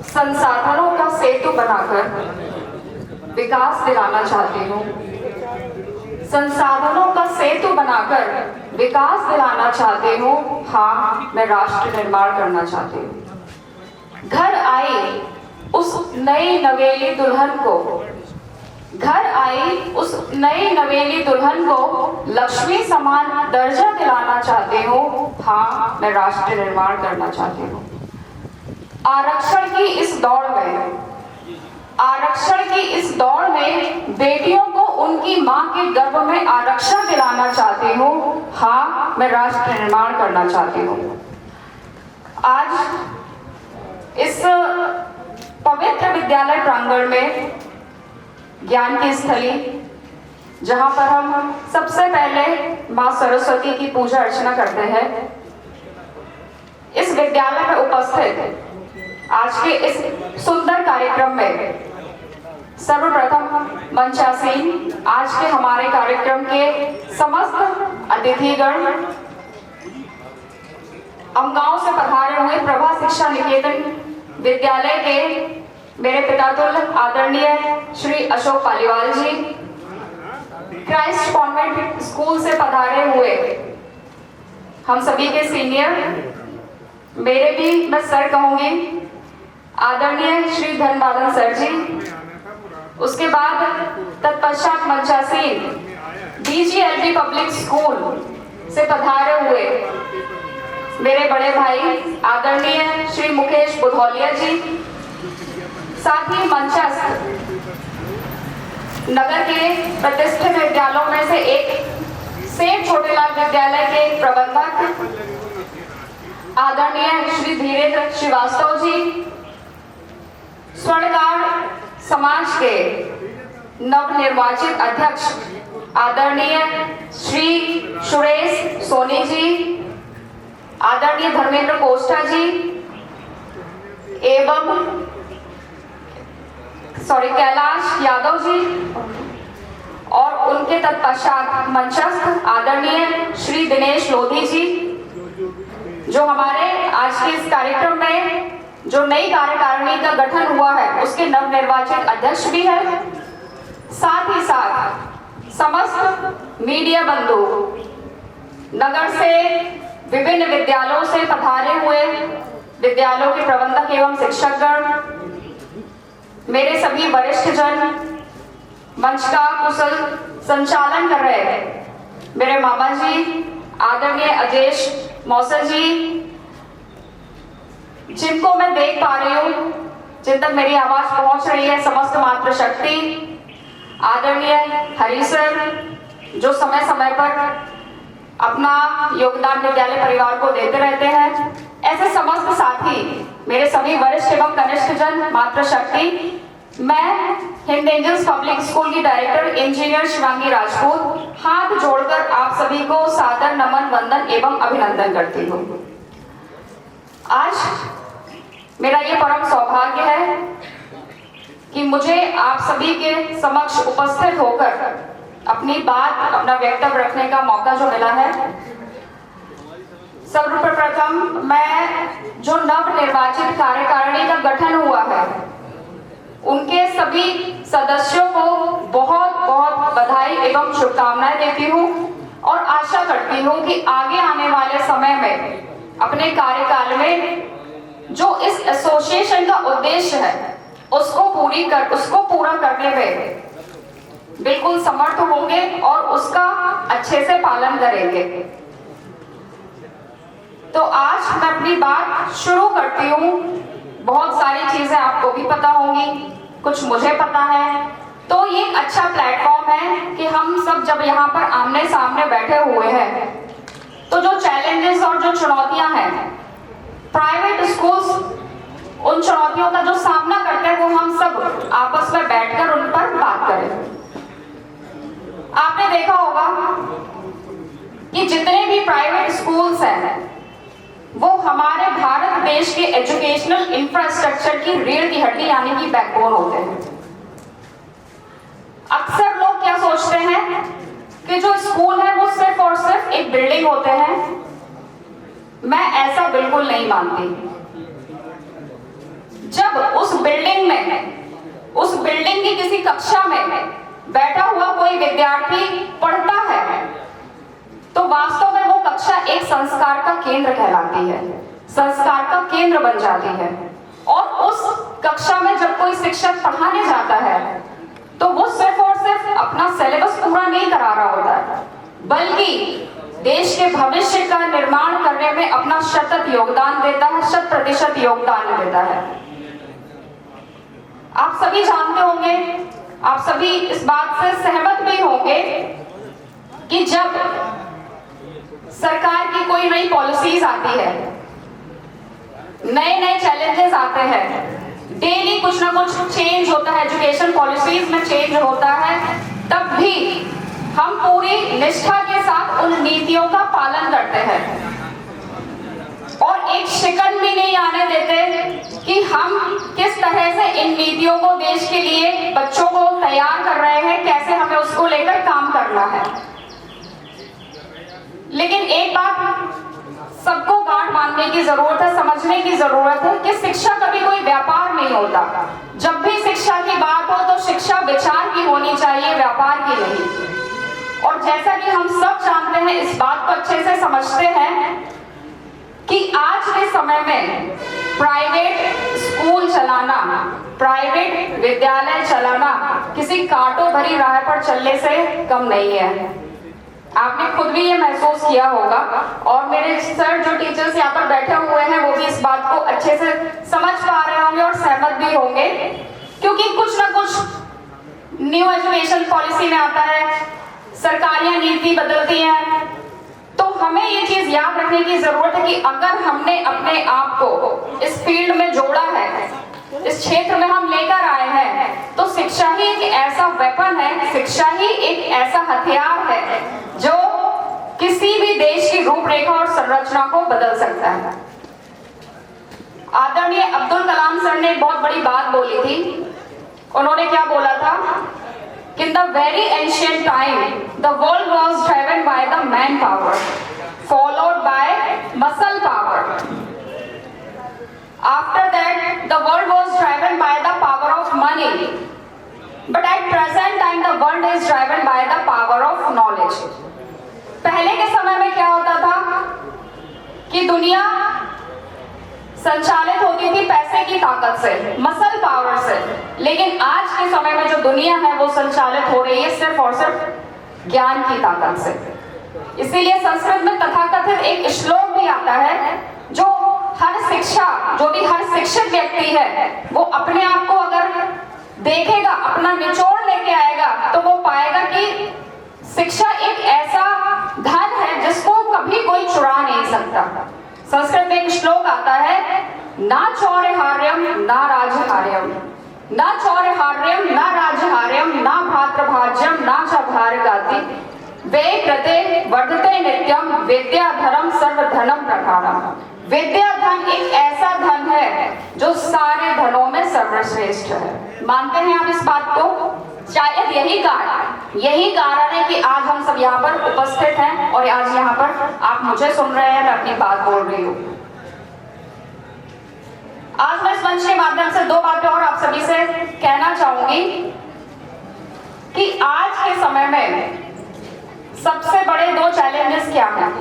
संसाधनों का सेतु बनाकर विकास दिलाना चाहती हूँ। संसाधनों का सेतु बनाकर विकास दिलाना चाहती हूँ। हाँ, मैं राष्ट्र निर्माण करना चाहती हूँ। घर आई उस नई नवेली दुल्हन को, घर आई उस नई नवेली दुल्हन को लक्ष्मी समान दर्जा दिलाना चाहती हूँ। हाँ, मैं राष्ट्र निर्माण करना चाहती हूँ। आरक्षण की इस दौड़ में, आरक्षण की इस दौड़ में बेटियों को उनकी मां के गर्भ में आरक्षण दिलाना चाहती हूँ। हाँ, मैं राष्ट्र निर्माण करना चाहती हूँ। आज इस पवित्र विद्यालय प्रांगण में ज्ञान की स्थली, जहां पर हम सबसे पहले मां सरस्वती की पूजा अर्चना करते हैं, इस विद्यालय में उपस्थित आज के इस सुंदर कार्यक्रम में सर्वप्रथम मंचासीन आज के हमारे कार्यक्रम के समस्त अतिथिगण, अमगांव से पधारे हुए प्रभा शिक्षा निकेतन विद्यालय के मेरे पितातुल्य आदरणीय श्री अशोक पालीवाल जी, क्राइस्ट कॉन्वेंट स्कूल से पधारे हुए हम सभी के सीनियर, मेरे भी मैं सर कहूंगी, आदरणीय श्री धनबालन सर जी। उसके बाद तत्पश्चात मंचासीन DGLP पब्लिक स्कूल से पधारे हुए मेरे बड़े भाई आदरणीय श्री मुकेश बुधौलिया जी, साथ ही मंचस्थ नगर के प्रतिष्ठित विद्यालयों में से एक सेठ छोटेलाल विद्यालय के प्रबंधक आदरणीय श्री धीरेन्द्र श्रीवास्तव जी, स्वर्णकार समाज के नवनिर्वाचित अध्यक्ष आदरणीय श्री सुरेश सोनी जी, आदरणीय धर्मेंद्र कोष्टा जी एवं कैलाश यादव जी, और उनके तत्पश्चात मंचस्थ आदरणीय श्री दिनेश लोधी जी, जो हमारे आज के इस कार्यक्रम में जो नई कार्यकारिणी का गठन हुआ है उसके नवनिर्वाचित अध्यक्ष भी है। साथ ही साथ समस्त मीडिया बंधु, नगर से विभिन्न विद्यालयों से पधारे हुए विद्यालयों के प्रबंधक एवं शिक्षकगण, मेरे सभी वरिष्ठ जन, मंच का कुशल संचालन कर रहे मेरे मामा जी आदरणीय अजेश मौसर जी, जिनको मैं देख पा रही हूँ, जिन तक मेरी आवाज पहुंच रही है, समस्त मातृशक्ति, आदरणीय हरि सर, जो समय समय पर अपना योगदान विद्यालय परिवार को देते रहते हैं, ऐसे समस्त साथी, मेरे सभी वरिष्ठ एवं कनिष्ठ जन, मातृशक्ति, मैं हिंद एंजल्स पब्लिक स्कूल की डायरेक्टर इंजीनियर शिवांगी राजपूत हाथ जोड़कर आप सभी को सादर नमन, वंदन एवं अभिनंदन करती हूँ। आज मेरा ये परम सौभाग्य है कि मुझे आप सभी के समक्ष उपस्थित होकर अपनी बात, अपना वक्तव्य रखने का मौका जो मिला है। सर्वप्रथम मैं जो नवनिर्वाचित कार्यकारिणी का गठन हुआ है उनके सभी सदस्यों को बहुत बहुत बधाई एवं शुभकामनाएं देती हूँ और आशा करती हूँ कि आगे आने वाले समय में अपने कार्यकाल में जो इस एसोसिएशन का उद्देश्य है उसको पूरा करने में बिल्कुल समर्थ होंगे और उसका अच्छे से पालन करेंगे। तो आज मैं अपनी बात शुरू करती हूँ। बहुत सारी चीजें आपको भी पता होंगी, कुछ मुझे पता है, तो ये एक अच्छा प्लेटफॉर्म है कि हम सब जब यहाँ पर आमने सामने बैठे हुए हैं तो जो चैलेंजेस और जो चुनौतियां हैं प्राइवेट स्कूल्स, उन चुनौतियों का जो सामना करते हैं वो हम सब आपस में बैठकर उन पर बात करें। आपने देखा होगा कि जितने भी प्राइवेट स्कूल्स हैं वो हमारे भारत देश के एजुकेशनल इंफ्रास्ट्रक्चर की रीढ़ की हड्डी यानी कि बैकबोन होते हैं। अक्सर लोग क्या सोचते हैं कि जो स्कूल है वो सिर्फ और सिर्फ एक बिल्डिंग होते हैं। मैं ऐसा बिल्कुल नहीं मानती। जब उस बिल्डिंग की किसी कक्षा में बैठा हुआ कोई विद्यार्थी पढ़ता है तो वास्तव में वो कक्षा एक संस्कार का केंद्र कहलाती है, संस्कार का केंद्र बन जाती है। और उस कक्षा में जब कोई शिक्षक पढ़ाने जाता है तो वो सिर्फ और सिर्फ अपना सिलेबस पूरा नहीं करा रहा होता है, बल्कि देश के भविष्य का निर्माण करने में अपना शत योगदान देता है, 100% योगदान देता है। आप सभी जानते होंगे, आप सभी इस बात से सहमत भी होंगे कि जब सरकार की कोई नई पॉलिसीज आती है, नए चैलेंजेस आते हैं, डेली कुछ ना कुछ चेंज होता है, एजुकेशन पॉलिसीज में चेंज होता है, तब भी हम पूरी निष्ठा के साथ उन नीतियों का पालन करते हैं और एक शिकन भी नहीं आने देते कि हम किस तरह से इन नीतियों को देश के लिए बच्चों को तैयार कर रहे हैं, कैसे हमें उसको लेकर काम करना है। लेकिन एक बात सबको गांठ बांधने की जरूरत है, समझने की जरूरत है कि शिक्षा कभी कोई व्यापार नहीं होता। जब भी शिक्षा की बात हो तो शिक्षा विचार की होनी चाहिए, व्यापार की नहीं। और जैसा कि हम सब जानते हैं, इस बात को अच्छे से समझते हैं कि आज के समय में प्राइवेट स्कूल चलाना, प्राइवेट विद्यालय चलाना किसी कांटों भरी राह पर चलने से कम नहीं है। आपने खुद भी ये महसूस किया होगा और मेरे सर जो टीचर्स यहाँ पर बैठे हुए हैं वो भी इस बात को अच्छे से समझ पा रहे होंगे और सहमत भी होंगे, क्योंकि कुछ ना कुछ न्यू एजुकेशन पॉलिसी में आता है, सरकारियां नीति बदलती हैं, तो हमें ये चीज याद रखने की जरूरत है कि अगर हमने अपने आप को इस फील्ड में जोड़ा है, इस क्षेत्र में हम लेकर आए हैं, तो शिक्षा ही एक ऐसा वेपन है, शिक्षा ही एक ऐसा हथियार है जो किसी भी देश की रूपरेखा और संरचना को बदल सकता है। आदरणीय अब्दुल कलाम सर ने एक बहुत बड़ी बात बोली थी। उन्होंने क्या बोला था कि in the very ancient time the world was driven by the man power followed by muscle power. After that the world was driven by the power of money, but at present time the world is driven by the power of knowledge. पहले के समय में क्या होता था कि दुनिया संचालित होती थी पैसे की ताकत से, मसल पावर से, लेकिन आज के समय में जो दुनिया है वो संचालित हो रही है सिर्फ और सिर्फ ज्ञान की ताकत से। इसीलिए संस्कृत में तथाकथित एक श्लोक भी आता है जो हर शिक्षित व्यक्ति है वो अपने आप को अगर देखेगा, अपना निचोड़ लेके आएगा तो वो पाएगा कि शिक्षा एक ऐसा धन है जिसको कभी कोई चुरा नहीं सकता। संस्कृत में एक श्लोक आता है, ना चौर्यहार्यम ना राजहार्यम, ना चौर्यहार्यम ना राजहार्यम ना भ्रातृभाज्यम ना च भारगाति वे कृते वर्धते नित्यम विद्या धर्म सर्वधनम प्रकारम। विद्या धन एक ऐसा धन है जो सारे धनों में सर्वश्रेष्ठ है। मानते हैं आप इस बात को? शायद यही कारण है कि आज हम सब यहाँ पर उपस्थित हैं और आज यहाँ पर आप मुझे सुन रहे हैं, मैं अपनी बात बोल रही हूँ। आज मैं इस मंच के माध्यम से दो बातें और आप सभी से कहना चाहूंगी कि आज के समय में सबसे बड़े दो चैलेंजेस क्या हैं।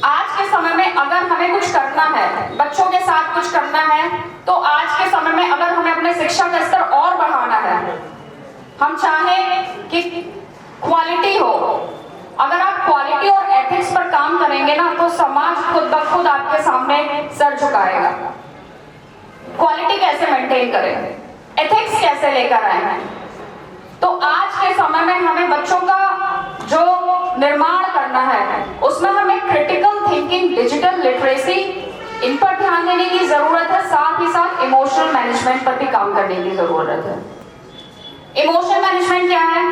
आज के समय में अगर हमें कुछ करना है, बच्चों के साथ कुछ करना है, तो आज के समय में अगर हमें अपने शिक्षा का स्तर और बढ़ाना है, हम चाहें कि क्वालिटी हो, अगर आप क्वालिटी और एथिक्स पर काम करेंगे ना तो समाज खुद ब खुद आपके सामने सर झुकाएगा। क्वालिटी कैसे मेंटेन करें, एथिक्स कैसे लेकर आए हैं, तो आज के समय में हमें बच्चों का जो निर्माण करना है उसमें हमें क्रिटिकल थिंकिंग, डिजिटल लिटरेसी, इन पर ध्यान देने की जरूरत है। साथ ही साथ इमोशनल मैनेजमेंट पर भी काम करने की जरूरत है। इमोशनल मैनेजमेंट क्या है?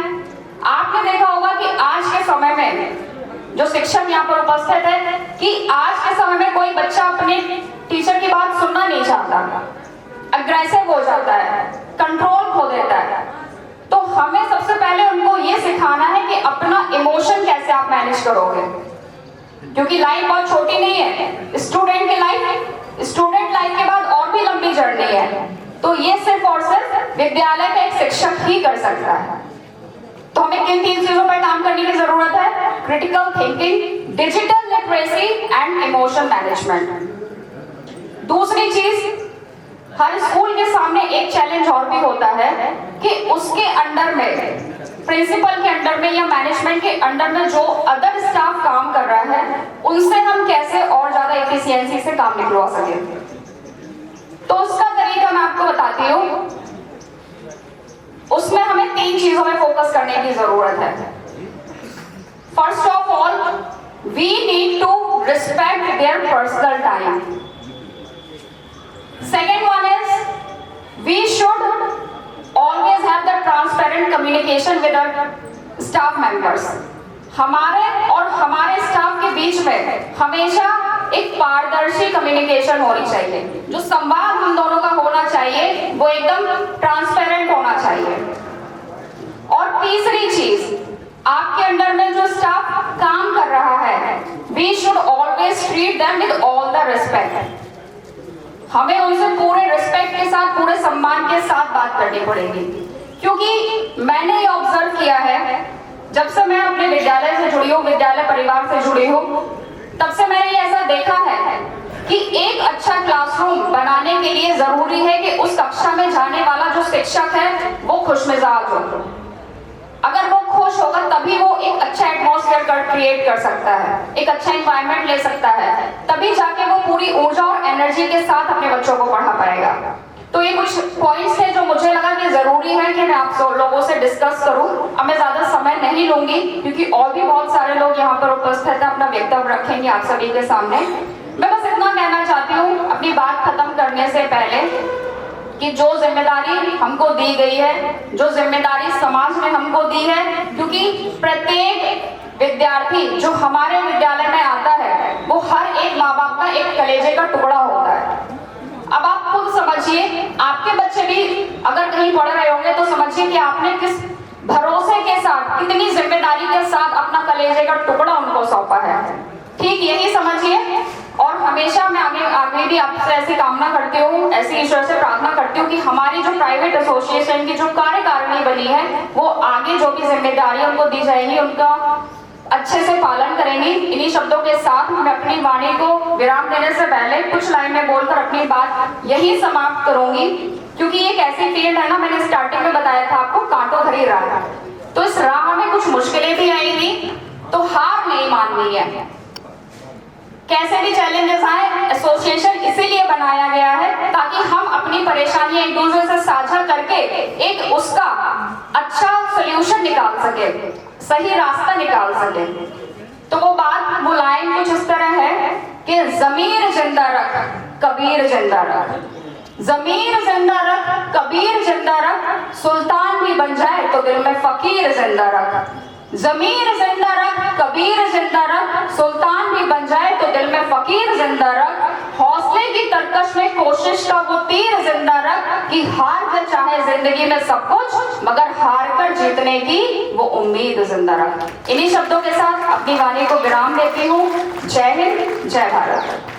आपने देखा होगा कि आज के समय में जो शिक्षक यहाँ पर उपस्थित है कि आज के समय में कोई बच्चा अपने टीचर की बात सुनना नहीं चाहता, अग्रेसिव हो जाता है, कंट्रोल खो देता है। तो हमें सबसे पहले उनको ये सिखाना है कि अपना इमोशन कैसे आप मैनेज करोगे, क्योंकि लाइफ बहुत छोटी नहीं है। स्टूडेंट की लाइफ स्टूडेंट लाइफ के बाद और भी लंबी जर्नी है, तो ये सिर्फ और सिर्फ विद्यालय में एक शिक्षक ही कर सकता है। तो हमें किन 3 चीजों पर काम करने की जरूरत है? Critical thinking, digital literacy and emotion management. दूसरी चीज, हर स्कूल के सामने एक चैलेंज और भी होता है कि उसके अंडर में, प्रिंसिपल के अंडर में या मैनेजमेंट के अंडर में जो अदर स्टाफ काम कर रहा है, उनसे हम कैसे और ज्यादा एफिशिएंसी से काम निकलवा सके। तो उसका तरीका मैं आपको बताती हूँ। उसमें हमें 3 चीजों में फोकस करने की जरूरत है। First of all, we need to respect their personal time. Second one is, we should always have the transparent communication with our staff members. हमारे और हमारे स्टाफ के बीच में हमेशा एक पारदर्शी कम्युनिकेशन होनी चाहिए। जो संवाद हम दोनों का होना चाहिए वो एकदम ट्रांसपेरेंट होना चाहिए। और तीसरी चीज, आपके अंडर में जो स्टाफ काम कर रहा है, we should always treat them with all the respect. हमें उनसे पूरे रिस्पेक्ट के साथ, पूरे सम्मान के साथ बात करनी पड़ेगी। क्योंकि मैंने ये ऑब्जर्व किया है, जब से मैं अपने विद्यालय से जुड़ी हूँ, विद्यालय परिवार से जुड़ी हूँ, तब से मैंने ये ऐसा देखा है कि एक अच्छा क्लासरूम बनाने के लिए जरूरी है कि उस कक्षा में जाने वाला जो शिक्षक है वो खुशमिजाज हो। अगर वो खुश होगा तभी वो एक अच्छा एटमॉस्फेयर क्रिएट कर सकता है, एक अच्छा एनवायरनमेंट ले सकता है, तभी जाके वो पूरी ऊर्जा और एनर्जी के साथ अपने बच्चों को पढ़ा पाएगा। तो ये कुछ पॉइंट्स थे जो मुझे लगा कि जरूरी है कि मैं आप सब लोगों से डिस्कस करूं। अब मैं ज्यादा समय नहीं लूंगी क्योंकि और भी बहुत सारे लोग यहाँ पर उपस्थित हैं, अपना वक्तव्य रखेंगे आप सभी के सामने। मैं बस इतना कहना चाहती हूँ अपनी बात खत्म करने से पहले कि जो जिम्मेदारी हमको दी गई है, जो जिम्मेदारी समाज ने हमको दी है, क्योंकि प्रत्येक विद्यार्थी जो हमारे विद्यालय में आता है वो हर एक माँ बाप का एक कलेजे का टुकड़ा होता है। अब आप खुद समझिए, आपके बच्चे भी अगर कहीं पढ़ रहे होंगे तो समझिए कि आपने किस भरोसे के साथ, कितनी जिम्मेदारी के साथ अपना कलेजे का टुकड़ा उनको सौंपा है। ठीक यही समझिए। और हमेशा मैं आगे भी आपसे ऐसी कामना करती हूँ, ऐसी ईश्वर से प्रार्थना करती हूँ कि हमारी जो प्राइवेट एसोसिएशन की जो कार्यकारिणी बनी है वो आगे जो भी जिम्मेदारी उनको दी जाएगी उनका अच्छे से पालन करेंगी। इन्हीं शब्दों के साथ मैं अपनी वाणी को विराम देने से पहले कुछ लाइनें बोलकर अपनी बात यही समाप्त करूंगी, क्योंकि एक ऐसी फील्ड है ना, मैंने स्टार्टिंग में बताया था आपको, कांटों भरी राह। तो इस राह में कुछ मुश्किलें भी आएंगी, तो हार नहीं माननी है। कैसे भी चैलेंजेस आए, एसोसिएशन इसीलिए बनाया गया है ताकि हम अपनी परेशानियां एक दूसरे से साझा करके एक उसका अच्छा सॉल्यूशन निकाल सके, सही रास्ता निकाल सके। तो वो बात, वो लाइन कुछ इस तरह है कि ज़मीर जिंदा रख, कबीर जिंदा रख, ज़मीर जिंदा रख, कबीर जिंदा रख, सुल्तान भी बन जाए तो दिल में फकीर जिंदा रख। ज़मीर जिंदा रख, कबीर जिंदा रख, सुल्तान भी बन जाए तो दिल में फकीर जिंदा रख। हौसले की तरकश में कोशिश का वो तीर जिंदा रख कि हार कर चाहे जिंदगी में सब कुछ, मगर हार कर जीतने की वो उम्मीद जिंदा रख। इन्हीं शब्दों के साथ अपनी वाणी को विराम देती हूँ। जय हिंद, जय भारत।